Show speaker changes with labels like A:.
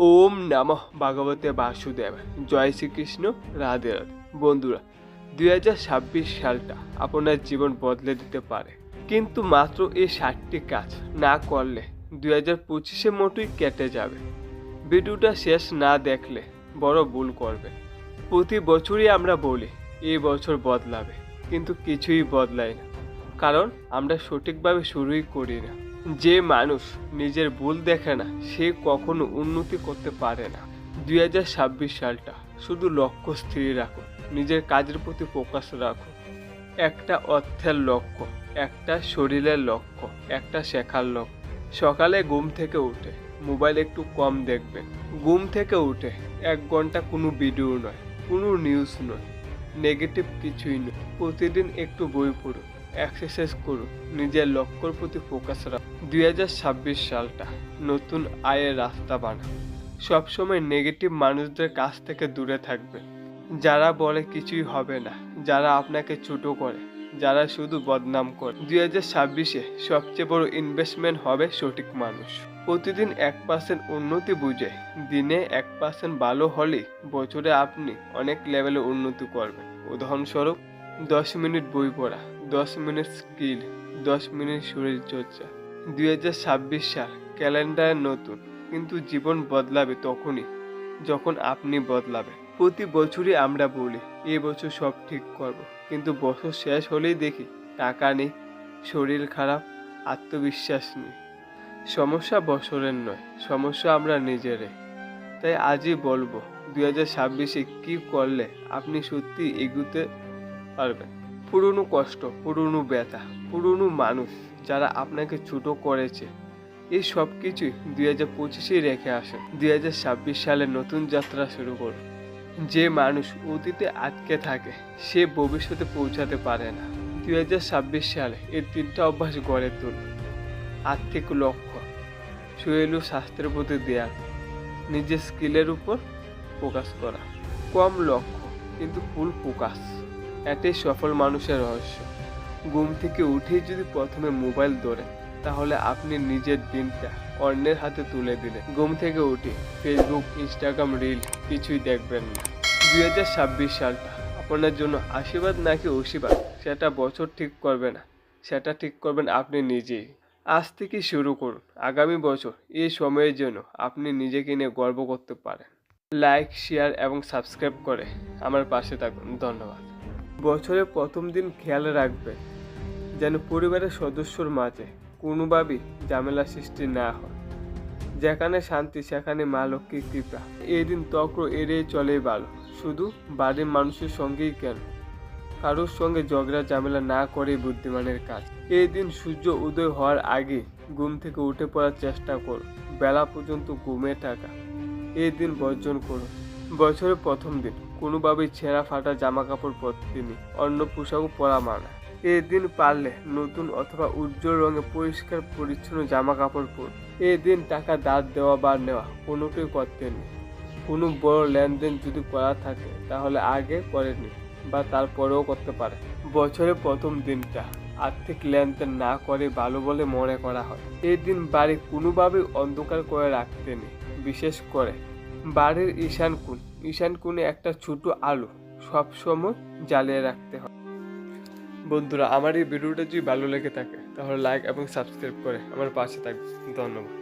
A: ওম নমঃ ভগবতে বাসুদেব। জয় শ্রীকৃষ্ণ। রাধে রাধে। বন্ধুরা, 2026 সালটা আপনার জীবন বদলে দিতে পারে, কিন্তু মাত্র এই 60টি কাজ না করলে 2025-এর মতোই কেটে যাবে। ভিডিওটা শেষ না দেখলে বড় ভুল করবে। প্রতি বছরই আমরা বলি এই বছর বদলাবে, কিন্তু কিছুই বদলায় না, কারণ আমরা সঠিকভাবে শুরুই করি না। যে মানুষ নিজের ভুল দেখে না সে কখনো উন্নতি করতে পারে না। 2026 সালটা শুধু লক্ষ্য স্থির রাখুন, নিজের কাজের প্রতি ফোকাস রাখুন। একটা অর্থের লক্ষ্য, একটা শরীরের লক্ষ্য, একটা শেখার লক্ষ্য। সকালে ঘুম থেকে উঠে মোবাইল একটু কম দেখবেন। ঘুম থেকে উঠে 1 ঘন্টা কোনো ভিডিও নয়, কোনো নিউজ নয়, নেগেটিভ কিছুই নয়। প্রতিদিন একটু বই পড়ুন, এক্সারসাইজ করুন, নিজের লক্ষ্যর প্রতি ফোকাস রাখুন। 2026 সালটা নতুন আয়ের রাস্তা বানান। সবসময় নেগেটিভ মানুষদের কাছ থেকে দূরে থাকবেন, যারা বলে কিছুই হবে না, যারা আপনাকে ছোট করে, যারা শুধু বদনাম করে। 2026-এ সবচেয়ে বড় ইনভেস্টমেন্ট হবে সঠিক মানুষ। প্রতিদিন 1% উন্নতি বুঝে দিনে 1% ভালো হলেই বছরে আপনি অনেক লেভেলে উন্নতি করবেন। উদাহরণস্বরূপ 10 মিনিট বই পড়া, 10 মিনিট স্কিল, 10 মিনিট শরীর চর্চা। 2026 সাল ক্যালেন্ডারে নতুন, কিন্তু জীবন বদলাবে তখনই যখন আপনি বদলাবেন। প্রতি বছরই আমরা বলি এই বছর সব ঠিক করব, কিন্তু বছর শেষ হলেই দেখি টাকা নেই, শরীর খারাপ, আত্মবিশ্বাস নেই। সমস্যা বছরের নয়, সমস্যা আমরা নিজেরাই। তাই আজই বলবো 2026-এ কি করলে আপনি সত্যি এগুতে পারবেন। পুরনো কষ্ট, পুরনো ব্যথা, পুরনো মানুষ যারা আপনাকে ছোট করেছে, এই সব কিছুই 2025-এ রেখে আসেন। 2026 সালে নতুন যাত্রা শুরু করুন। যে মানুষ অতীতে আটকে থাকে সে ভবিষ্যতে পৌঁছাতে পারে না। 2026 সালে এই 3টা অভ্যাস গড়ে তুলুন। আর্থিক লক্ষ্য, শরীর ও স্বাস্থ্যের প্রতি দেয়া, নিজের স্কিলের উপর ফোকাস করা। কম লক্ষ্য কিন্তু ফুল ফোকাস, এটাই সফল মানুষের রহস্য। ঘুম থেকে উঠেই যদি প্রথমে মোবাইল ধরেন, তাহলে আপনি নিজের দিনটা অন্যের হাতে তুলে দিলেন। ঘুম থেকে উঠে ফেসবুক, ইনস্টাগ্রাম, রিল কিছুই দেখবেন না। 2026 সালটা আপনার জন্য আশীর্বাদ নাকি অশীর্বাদ সেটা বছর ঠিক করবে না, সেটা ঠিক করবেন আপনি নিজেই। আজ থেকে শুরু করুন আগামী বছর এই সময়ের জন্য আপনি নিজেকে নিয়ে গর্ব করতে পারেন। লাইক, শেয়ার এবং সাবস্ক্রাইব করে আমার পাশে থাকুন। ধন্যবাদ। বছরের প্রথম দিন খেয়াল রাখবেন যেন পরিবারের সদস্যর মাঝে কোনোভাবেই ঝামেলা সৃষ্টি না হয়। যেখানে শান্তি সেখানে মা লক্ষ্মীর কৃপা। এই দিন তক্র এড়িয়ে চলেই ভালো, শুধু বাড়ির মানুষের সঙ্গেই কেন, কারোর সঙ্গে ঝগড়া ঝামেলা না করে বুদ্ধিমানের কাজ। এই দিন সূর্য উদয় হওয়ার আগে ঘুম থেকে উঠে পড়ার চেষ্টা করুন, বেলা পর্যন্ত ঘুমে থাকা এই দিন বর্জন করুন। বছরের প্রথম দিন কোনোভাবেই ছেঁড়া ফাটা জামা কাপড় পরতে নেই, অন্য পোশাকও পরা মানা। এই দিন পারলে নতুন অথবা উজ্জ্বল রঙের পরিষ্কার পরিচ্ছন্ন জামা কাপড় পরুন। এই দিন টাকা ধার দেওয়া বা নেওয়া কোনোটাই করতে নেই। কোনো বড় লেনদেন যদি করা থাকে তাহলে আগে করে নিন বা তারপরেও করতে পারে। বছরের প্রথম দিনটা আর্থিক লেনদেন না করে ভালো বলে মনে করা হয়। এই দিন বাড়ি কোনোভাবেই অন্ধকার করে রাখতে নেই, বিশেষ করে বাড়ির ঈশান কোণে একটা ছোট আলো সবসময় জ্বালিয়ে রাখতে হয়। বন্ধুরা, আমার এই ভিডিওটা যদি ভালো লেগে থাকে তাহলে লাইক এবং সাবস্ক্রাইব করে আমার পাশে থাকবে। ধন্যবাদ।